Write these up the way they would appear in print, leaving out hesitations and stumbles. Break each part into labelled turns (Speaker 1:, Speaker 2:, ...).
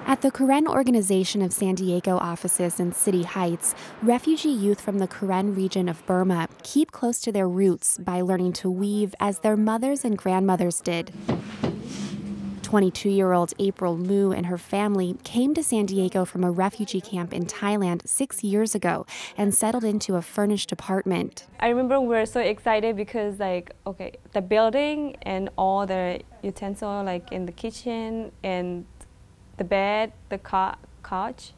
Speaker 1: At the Karen Organization of San Diego offices in City Heights, refugee youth from the Karen region of Burma keep close to their roots by learning to weave as their mothers and grandmothers did. 22-year-old April Mu and her family came to San Diego from a refugee camp in Thailand 6 years ago and settled into a furnished apartment.
Speaker 2: I remember we were so excited because the building and all the utensils in the kitchen and the bed, the couch,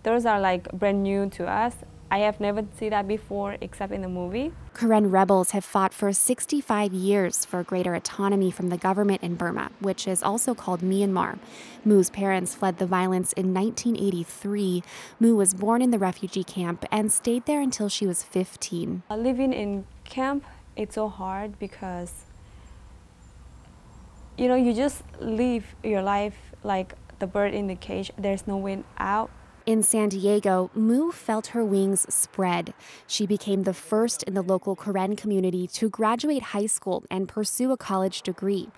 Speaker 2: those are brand new to us. I have never seen that before except in the movie.
Speaker 1: Karen rebels have fought for 65 years for greater autonomy from the government in Burma, which is also called Myanmar. Mu's parents fled the violence in 1983. Mu was born in the refugee camp and stayed there until she was 15.
Speaker 2: Living in camp, it's so hard because you just live your life like the bird in the cage. There's no way out.
Speaker 1: In San Diego, Mu felt her wings spread. She became the first in the local Karen community to graduate high school and pursue a college degree.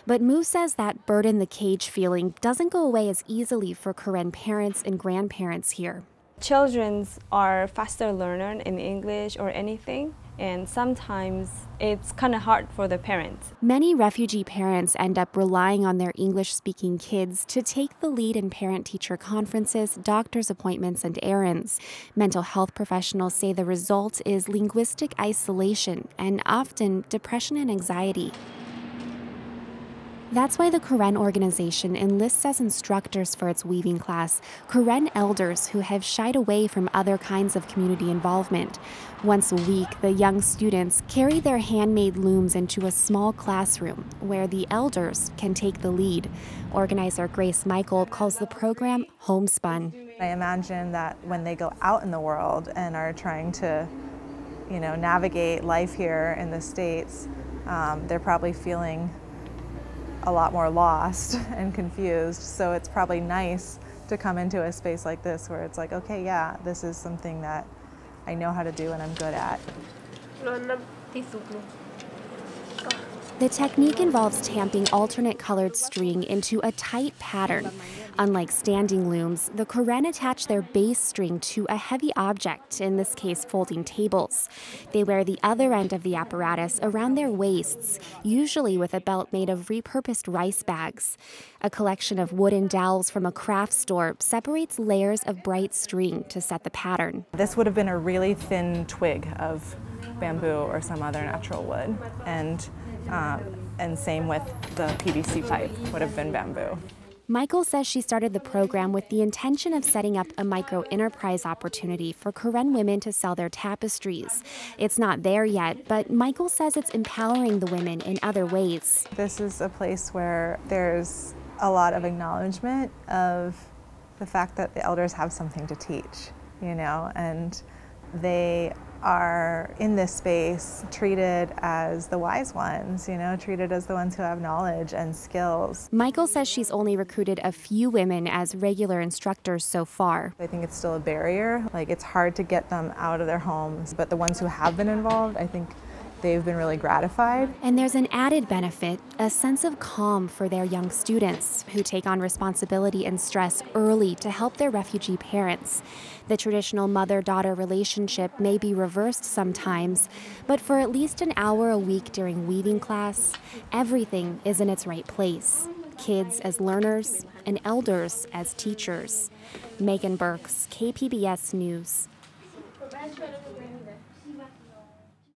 Speaker 1: But Mu says that bird in the cage feeling doesn't go away as easily for Karen parents and grandparents here.
Speaker 2: Children are faster learners in English or anything, and sometimes it's kind of hard for the parents.
Speaker 1: Many refugee parents end up relying on their English-speaking kids to take the lead in parent-teacher conferences, doctor's appointments, and errands. Mental health professionals say the result is linguistic isolation and often depression and anxiety. That's why the Karen organization enlists as instructors for its weaving class Karen elders who have shied away from other kinds of community involvement. Once a week, the young students carry their handmade looms into a small classroom where the elders can take the lead. Organizer Grace Michael calls the program Homespun.
Speaker 3: I imagine that when they go out in the world and are trying to, navigate life here in the States, they're probably feeling a lot more lost and confused. So it's probably nice to come into a space like this where it's like, okay, yeah, this is something that I know how to do and I'm good at.
Speaker 1: The technique involves tamping alternate colored string into a tight pattern. Unlike standing looms, the Karen attach their base string to a heavy object, in this case folding tables. They wear the other end of the apparatus around their waists, usually with a belt made of repurposed rice bags. A collection of wooden dowels from a craft store separates layers of bright string to set the pattern.
Speaker 3: This would have been a really thin twig of bamboo or some other natural wood, and same with the PVC pipe would have been bamboo.
Speaker 1: Michael says she started the program with the intention of setting up a micro-enterprise opportunity for Karen women to sell their tapestries. It's not there yet, but Michael says it's empowering the women in other ways.
Speaker 3: This is a place where there's a lot of acknowledgement of the fact that the elders have something to teach, and they are in this space treated as the wise ones, treated as the ones who have knowledge and skills.
Speaker 1: Michael says she's only recruited a few women as regular instructors so far.
Speaker 3: I think it's still a barrier. It's hard to get them out of their homes, but the ones who have been involved, I think they've been really gratified.
Speaker 1: And there's an added benefit, a sense of calm for their young students who take on responsibility and stress early to help their refugee parents. The traditional mother-daughter relationship may be reversed sometimes, but for at least an hour a week during weaving class, everything is in its right place. Kids as learners and elders as teachers. Megan Burks, KPBS News.